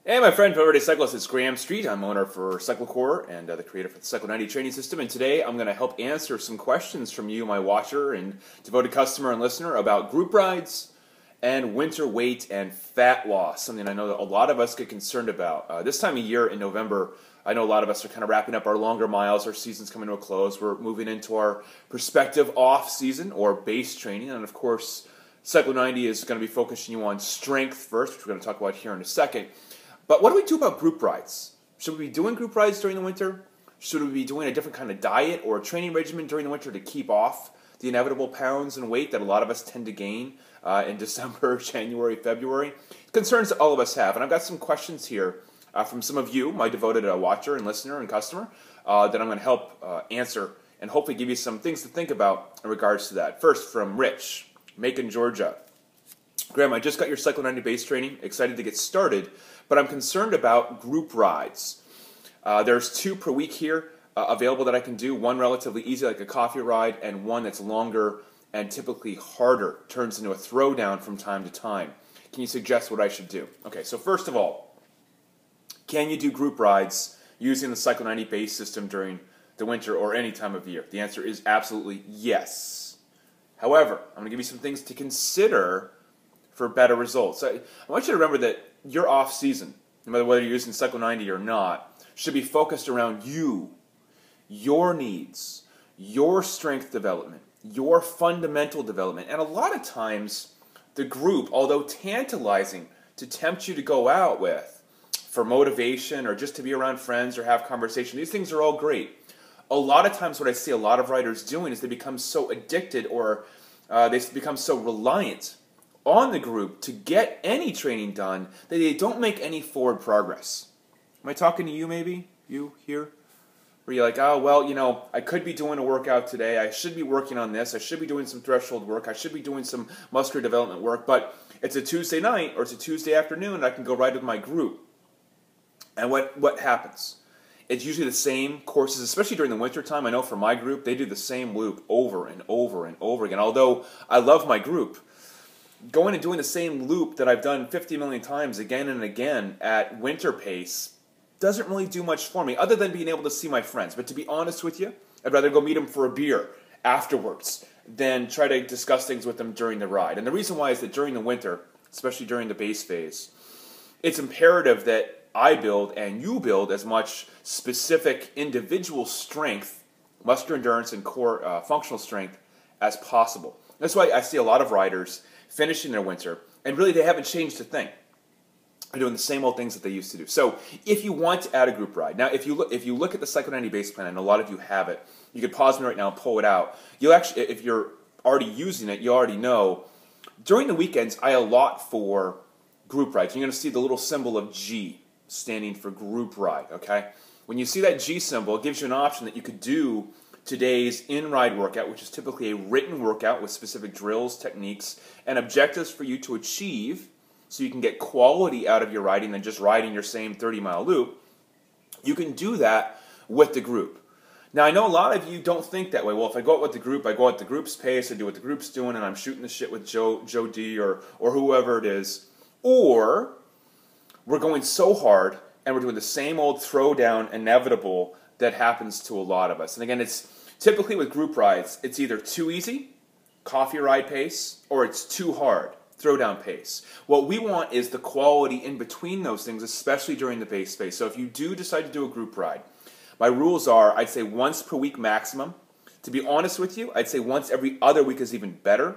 Hey, my friend, everyday cyclist, it's Graeme Street. I'm owner for cyclo-core and the creator for the Cyclo-90 training system. And today I'm going to help answer some questions from you, my watcher and devoted customer and listener, about group rides and winter weight and fat loss, something I know that a lot of us get concerned about. This time of year in November, I know a lot of us are kind of wrapping up our longer miles. Our season's coming to a close. We're moving into our prospective off-season or base training. And of course, Cyclo-90 is going to be focusing you on strength first, which we're going to talk about here in a second. But what do we do about group rides? Should we be doing group rides during the winter? Should we be doing a different kind of diet or a training regimen during the winter to keep off the inevitable pounds and weight that a lot of us tend to gain in December, January, February? Concerns that all of us have. And I've got some questions here from some of you, my devoted watcher and listener and customer, that I'm going to help answer and hopefully give you some things to think about in regards to that. First, from Rich, Macon, Georgia. Graham, I just got your Cyclo-90 base training, excited to get started, but I'm concerned about group rides. There's 2 per week here available that I can do, one relatively easy like a coffee ride and one that's longer and typically harder, turns into a throwdown from time to time. Can you suggest what I should do? Okay, so first of all, can you do group rides using the Cyclo-90 base system during the winter or any time of year? The answer is absolutely yes. However, I'm going to give you some things to consider for better results. I want you to remember that your off-season, no matter whether you're using Cyclo-90 or not, should be focused around you, your needs, your strength development, your fundamental development. And a lot of times, the group, although tantalizing to tempt you to go out with for motivation or just to be around friends or have conversation, these things are all great. A lot of times what I see a lot of riders doing is they become so addicted or they become so reliant on the group to get any training done that they don't make any forward progress. Am I talking to you maybe? You here? Where you're like, oh, well, you know, I could be doing a workout today. I should be working on this. I should be doing some threshold work. I should be doing some muscular development work. But it's a Tuesday night or it's a Tuesday afternoon and I can go ride with my group. And what happens? It's usually the same courses, especially during the winter time. I know for my group, they do the same loop over and over and over again. Although I love my group, going and doing the same loop that I've done 50 million times again and again at winter pace doesn't really do much for me other than being able to see my friends. But to be honest with you, I'd rather go meet them for a beer afterwards than try to discuss things with them during the ride. And the reason why is that during the winter, especially during the base phase, it's imperative that I build and you build as much specific individual strength, muscular endurance and core functional strength as possible. That's why I see a lot of riders finishing their winter, and really they haven't changed a thing. They're doing the same old things that they used to do. So if you want to add a group ride, now if you look at the Cyclo-90 base plan, and a lot of you have it, you could pause me right now and pull it out. You'll actually, if you're already using it, you already know, during the weekends I allot for group rides. You're going to see the little symbol of G standing for group ride, okay? When you see that G symbol, it gives you an option that you could do today's in-ride workout, which is typically a written workout with specific drills, techniques, and objectives for you to achieve so you can get quality out of your riding than just riding your same 30-mile loop. You can do that with the group. Now, I know a lot of you don't think that way. Well, if I go out with the group, I go at the group's pace, I do what the group's doing, and I'm shooting the shit with Joe D or whoever it is. Or we're going so hard and we're doing the same old throwdown inevitable that happens to a lot of us. And again, it's typically with group rides, it's either too easy, coffee ride pace, or it's too hard, throwdown pace. What we want is the quality in between those things, especially during the base phase. So if you do decide to do a group ride, my rules are, I'd say once per week maximum. To be honest with you, I'd say once every other week is even better.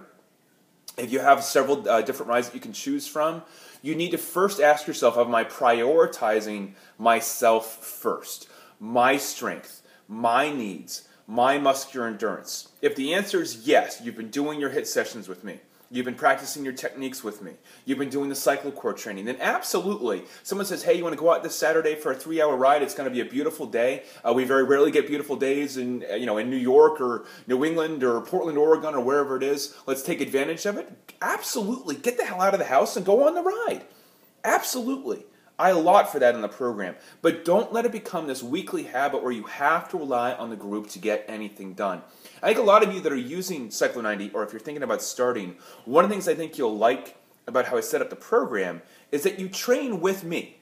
If you have several different rides that you can choose from, you need to first ask yourself, am I prioritizing myself first? My strength, my needs, my muscular endurance. If the answer is yes, you've been doing your HIIT sessions with me, you've been practicing your techniques with me, you've been doing the cyclo-core training, then absolutely. Someone says, hey, you want to go out this Saturday for a 3-hour ride? It's going to be a beautiful day. We very rarely get beautiful days in, in New York or New England or Portland, Oregon or wherever it is. Let's take advantage of it. Absolutely. Get the hell out of the house and go on the ride. Absolutely. I allot for that in the program. But don't let it become this weekly habit where you have to rely on the group to get anything done. I think a lot of you that are using Cyclo-90, or if you're thinking about starting, one of the things I think you'll like about how I set up the program is that you train with me.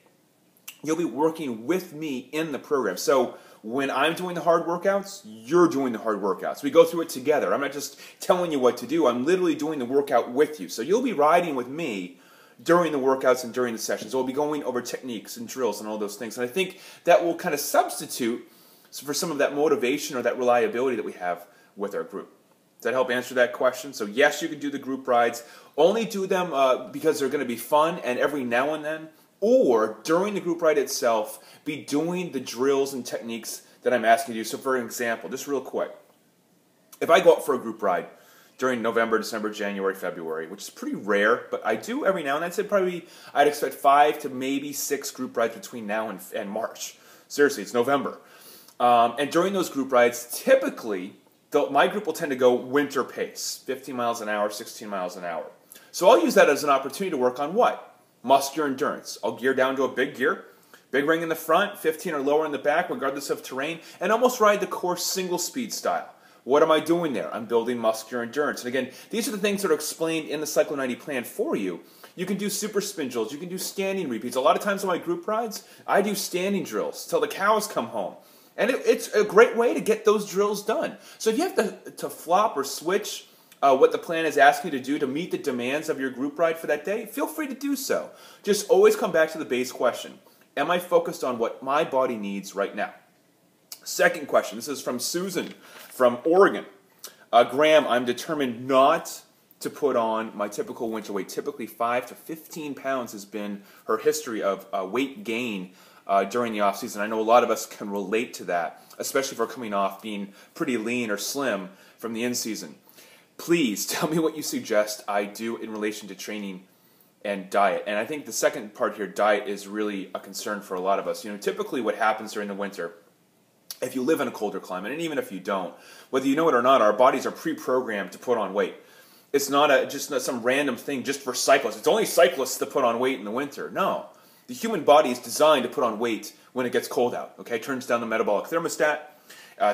you'll be working with me in the program. So when I'm doing the hard workouts, you're doing the hard workouts. We go through it together. I'm not just telling you what to do. I'm literally doing the workout with you. So you'll be riding with me during the workouts and during the sessions. We'll be going over techniques and drills and all those things. And I think that will kind of substitute for some of that motivation or that reliability that we have with our group. Does that help answer that question? So yes, you can do the group rides. Only do them because they're going to be fun and every now and then. Or during the group ride itself, be doing the drills and techniques that I'm asking you to do. So for example, just real quick, if I go out for a group ride during November, December, January, February, which is pretty rare, but I do every now and then, I'd expect 5 to maybe 6 group rides between now and March. Seriously, it's November. And during those group rides, typically, my group will tend to go winter pace, 15 miles an hour, 16 miles an hour. So I'll use that as an opportunity to work on what? Muscular endurance. I'll gear down to a big gear, big ring in the front, 15 or lower in the back, regardless of terrain, and almost ride the course single speed style. What am I doing there? I'm building muscular endurance. And again, these are the things that are explained in the Cyclo 90 plan for you. You can do super spin drills. You can do standing repeats. A lot of times on my group rides, I do standing drills till the cows come home. And it's a great way to get those drills done. So if you have to flop or switch what the plan is asking you to do to meet the demands of your group ride for that day, feel free to do so. Just always come back to the base question. Am I focused on what my body needs right now? Second question, this is from Susan from Oregon. Graeme, I'm determined not to put on my typical winter weight. Typically 5 to 15 pounds has been her history of weight gain during the off season. I know a lot of us can relate to that, especially if we're coming off being pretty lean or slim from the in season. Please tell me what you suggest I do in relation to training and diet. And I think the second part here, diet, is really a concern for a lot of us. You know, typically what happens during the winter, if you live in a colder climate, and even if you don't, whether you know it or not, our bodies are pre-programmed to put on weight. It's not just some random thing just for cyclists. It's only cyclists that put on weight in the winter. No. The human body is designed to put on weight when it gets cold out. Okay, turns down the metabolic thermostat.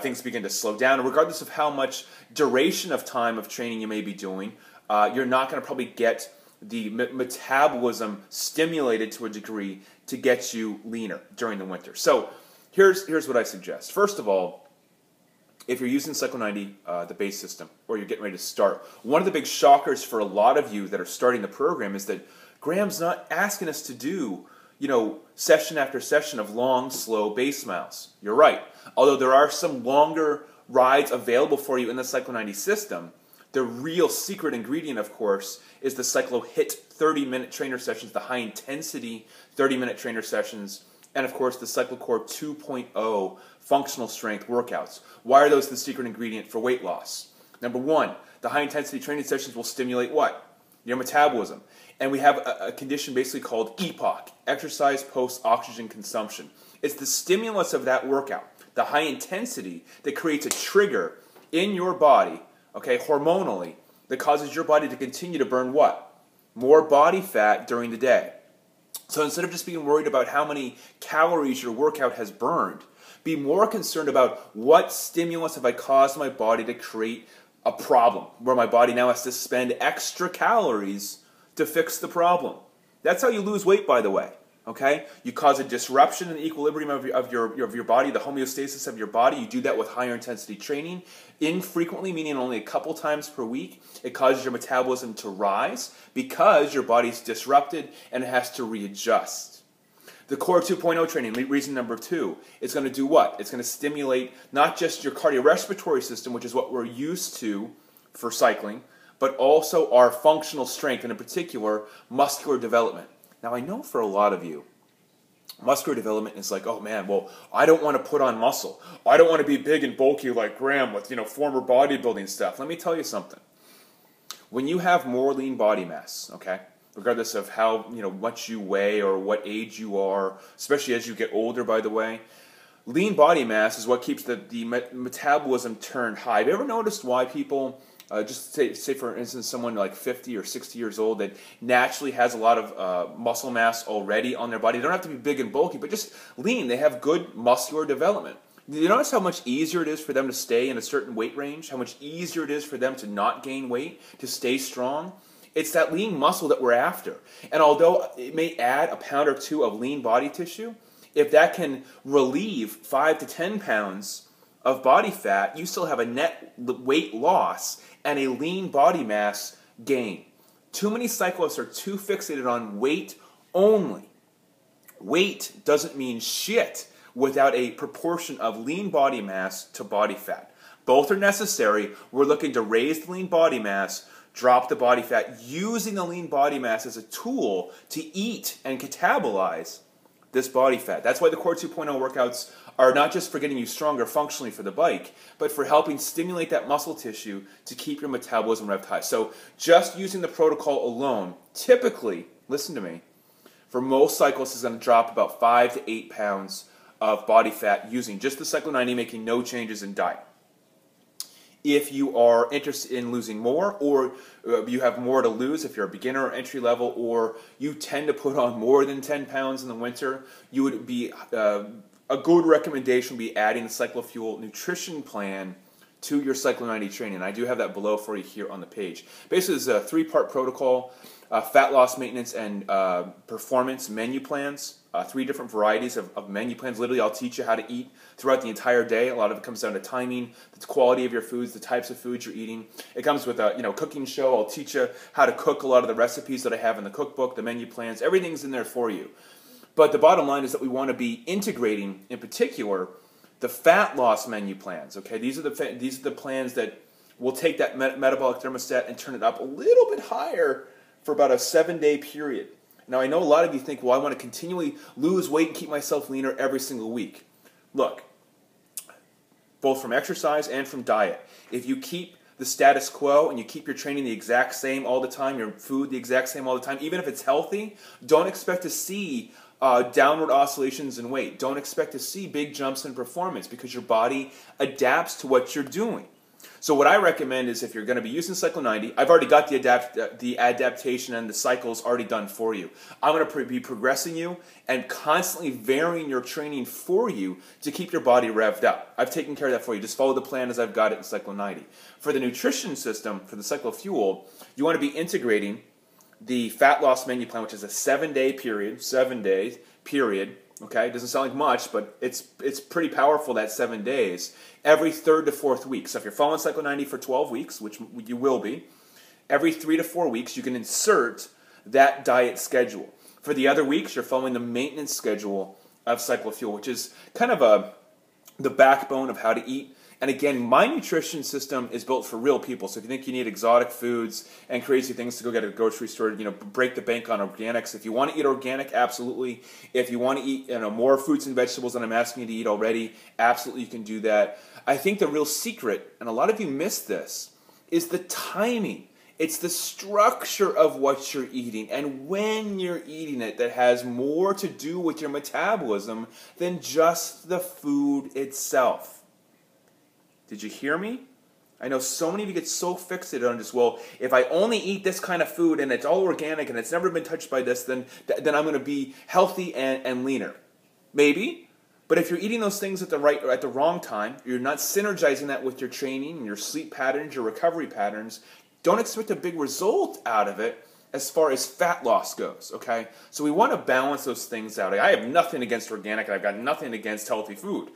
Things begin to slow down. And regardless of how much duration of time of training you may be doing, you're not going to probably get the metabolism stimulated to a degree to get you leaner during the winter. So here's what I suggest. First of all, if you're using Cyclo 90, the base system, or you're getting ready to start, one of the big shockers for a lot of you that are starting the program is that Graeme's not asking us to do, you know, session after session of long, slow base miles. You're right. Although there are some longer rides available for you in the Cyclo 90 system, the real secret ingredient, of course, is the Cyclo HIT 30-minute trainer sessions, the high-intensity 30-minute trainer sessions, and, of course, the cyclo-core 2.0 functional strength workouts. Why are those the secret ingredient for weight loss? Number one, the high-intensity training sessions will stimulate what? Your metabolism. And we have a condition basically called EPOC, exercise post-oxygen consumption. It's the stimulus of that workout, the high intensity, that creates a trigger in your body, okay, hormonally, that causes your body to continue to burn what? More body fat during the day. So instead of just being worried about how many calories your workout has burned, be more concerned about what stimulus have I caused my body to create a problem, where my body now has to spend extra calories to fix the problem. That's how you lose weight, by the way. Okay? You cause a disruption in the equilibrium of your body, the homeostasis of your body. You do that with higher intensity training. Infrequently, meaning only a couple times per week, it causes your metabolism to rise because your body's disrupted and it has to readjust. The Core 2.0 training, reason number 2, is going to do what? It's going to stimulate not just your cardiorespiratory system, which is what we're used to for cycling, but also our functional strength, and in particular, muscular development. Now, I know for a lot of you, muscular development is like, oh man, well, I don't want to put on muscle. I don't want to be big and bulky like Graeme with, former bodybuilding stuff. Let me tell you something. When you have more lean body mass, okay, regardless of how, much you weigh or what age you are, especially as you get older, by the way, lean body mass is what keeps the metabolism turned high. Have you ever noticed why people, just say for instance, someone like 50 or 60 years old that naturally has a lot of muscle mass already on their body? They don't have to be big and bulky, but just lean. They have good muscular development. You notice how much easier it is for them to stay in a certain weight range? How much easier it is for them to not gain weight, to stay strong? It's that lean muscle that we're after. And although it may add a pound or two of lean body tissue, if that can relieve 5 to 10 pounds of body fat, you still have a net weight loss and a lean body mass gain. Too many cyclists are too fixated on weight only. Weight doesn't mean shit without a proportion of lean body mass to body fat. Both are necessary. We're looking to raise the lean body mass, drop the body fat, using the lean body mass as a tool to eat and catabolize this body fat. That's why the Core 2.0 workouts are not just for getting you stronger functionally for the bike, but for helping stimulate that muscle tissue to keep your metabolism revved high. So just using the protocol alone, typically, listen to me, for most cyclists is going to drop about 5 to 8 pounds of body fat using just the Cyclo-90, making no changes in diet. If you are interested in losing more, or you have more to lose, if you're a beginner or entry level, or you tend to put on more than 10 pounds in the winter, you would be a good recommendation would be adding the CycloFuel nutrition plan to your Cyclo-90 training. I do have that below for you here on the page. Basically, it's a 3-part protocol, fat loss, maintenance, and performance menu plans. 3 different varieties of menu plans. Literally, I'll teach you how to eat throughout the entire day. A lot of it comes down to timing, the quality of your foods, the types of foods you're eating. It comes with a cooking show. I'll teach you how to cook a lot of the recipes that I have in the cookbook, the menu plans. Everything's in there for you. But the bottom line is that we want to be integrating, in particular, the fat loss menu plans. Okay, these are the plans that will take that metabolic thermostat and turn it up a little bit higher for about a 7-day period. Now, I know a lot of you think, well, I want to continually lose weight and keep myself leaner every single week. Look, both from exercise and from diet, if you keep the status quo and you keep your training the exact same all the time, your food the exact same all the time, even if it's healthy, don't expect to see downward oscillations in weight. Don't expect to see big jumps in performance because your body adapts to what you're doing. So what I recommend is if you're going to be using Cyclo-90, I've already got the adaptation and the cycles already done for you. I'm going to be progressing you and constantly varying your training for you to keep your body revved up. I've taken care of that for you. Just follow the plan as I've got it in Cyclo-90. For the nutrition system, for the CycloFuel, you want to be integrating the fat loss menu plan, which is a 7-day period, 7 days period. Okay, it doesn't sound like much, but it's pretty powerful, that 7 days, every 3rd to 4th week. So if you're following Cyclo-90 for 12 weeks, which you will be, every 3 to 4 weeks you can insert that diet schedule. For the other weeks, you're following the maintenance schedule of CycloFuel, which is kind of the backbone of how to eat. And again, my nutrition system is built for real people. So if you think you need exotic foods and crazy things to go get at a grocery store, break the bank on organics. If you want to eat organic, absolutely. If you want to eat more fruits and vegetables than I'm asking you to eat already, absolutely you can do that. I think the real secret, and a lot of you miss this, is the timing. It's the structure of what you're eating and when you're eating it that has more to do with your metabolism than just the food itself. Did you hear me? I know so many of you get so fixated on just, well, if I only eat this kind of food and it's all organic and it's never been touched by this, then I'm going to be healthy and leaner. Maybe, but if you're eating those things at the wrong time, you're not synergizing that with your training, your sleep patterns, your recovery patterns, don't expect a big result out of it as far as fat loss goes, okay? So we want to balance those things out. I have nothing against organic and I've got nothing against healthy food.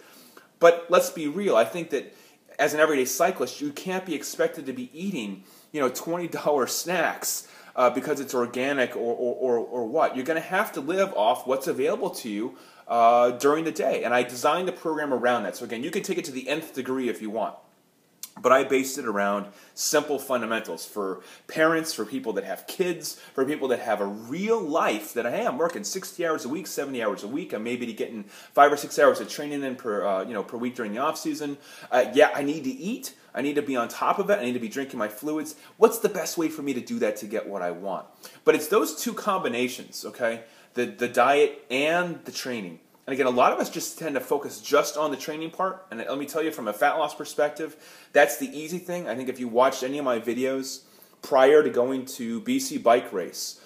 But let's be real. I think that as an everyday cyclist, you can't be expected to be eating, $20 snacks because it's organic or what. You're going to have to live off what's available to you during the day. And I designed the program around that. So again, you can take it to the nth degree if you want. But I based it around simple fundamentals for parents, for people that have kids, for people that have a real life that I am working 60 hours a week, 70 hours a week. I'm maybe getting 5 or 6 hours of training in per week during the off season. Yeah, I need to eat. I need to be on top of it. I need to be drinking my fluids. What's the best way for me to do that to get what I want? But it's those two combinations, okay? The diet and the training. And again, a lot of us just tend to focus just on the training part. And let me tell you, from a fat loss perspective, that's the easy thing. I think if you watched any of my videos prior to going to BC Bike Race,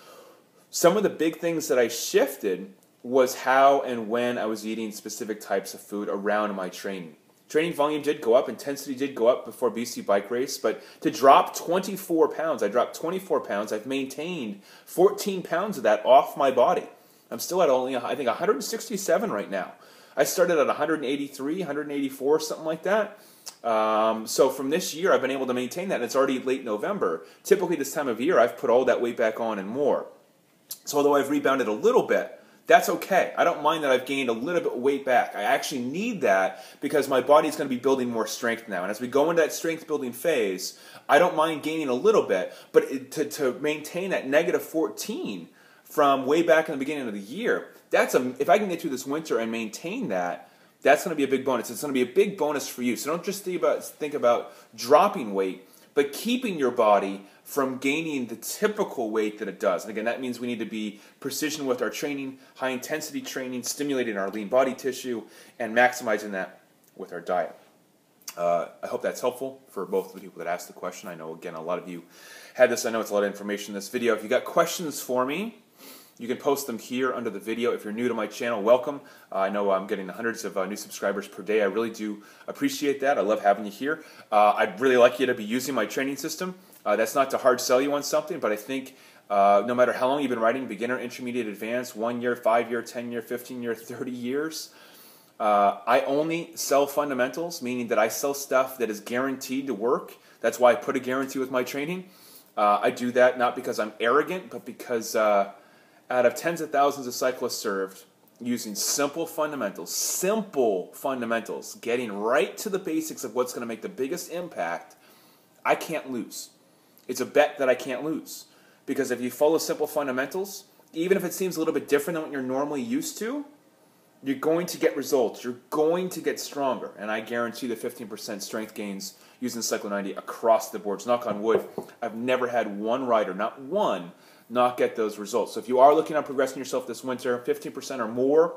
some of the big things that I shifted was how and when I was eating specific types of food around my training. Training volume did go up, intensity did go up before BC Bike Race, but to drop 24 pounds, I dropped 24 pounds. I've maintained 14 pounds of that off my body. I'm still at only, I think, 167 right now. I started at 183, 184, something like that. So from this year, I've been able to maintain that, and it's already late November. Typically this time of year, I've put all that weight back on and more. So although I've rebounded a little bit, that's okay. I don't mind that I've gained a little bit of weight back. I actually need that because my body's going to be building more strength now. And as we go into that strength building phase, I don't mind gaining a little bit, but to maintain that -14 from way back in the beginning of the year, if I can get through this winter and maintain that, that's going to be a big bonus. It's going to be a big bonus for you. So don't just think about dropping weight, but keeping your body from gaining the typical weight that it does. And again, that means we need to be precision with our training, high-intensity training, stimulating our lean body tissue, and maximizing that with our diet. I hope that's helpful for both of the people that asked the question. I know, again, a lot of you had this. I know it's a lot of information in this video. If you got questions for me, you can post them here under the video. If you're new to my channel, welcome. I know I'm getting hundreds of new subscribers per day. I really do appreciate that. I love having you here. I'd really like you to be using my training system. That's not to hard sell you on something, but I think no matter how long you've been writing, beginner, intermediate, advanced, 1 year, 5 year, 10 year, 15 year, 30 years, I only sell fundamentals, meaning that I sell stuff that is guaranteed to work. That's why I put a guarantee with my training. I do that not because I'm arrogant, but because out of tens of thousands of cyclists served, using simple fundamentals, getting right to the basics of what's going to make the biggest impact, I can't lose. It's a bet that I can't lose. Because if you follow simple fundamentals, even if it seems a little bit different than what you're normally used to, you're going to get results. You're going to get stronger. And I guarantee the 15% strength gains using Cyclo-90 across the board. So knock on wood, I've never had one rider, not one, not get those results. So if you are looking at progressing yourself this winter, 15% or more,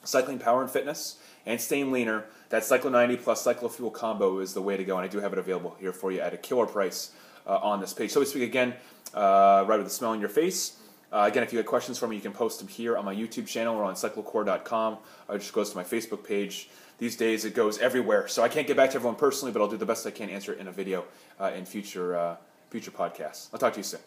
cycling power and fitness, and staying leaner, that Cyclo-90 plus Cyclo Fuel combo is the way to go. And I do have it available here for you at a killer price on this page. So we speak again, right with a smile on your face. Again, if you have questions for me, you can post them here on my YouTube channel or on cyclo-core.com. It just goes to my Facebook page. These days it goes everywhere. So I can't get back to everyone personally, but I'll do the best I can, answer it in a video in future podcasts. I'll talk to you soon.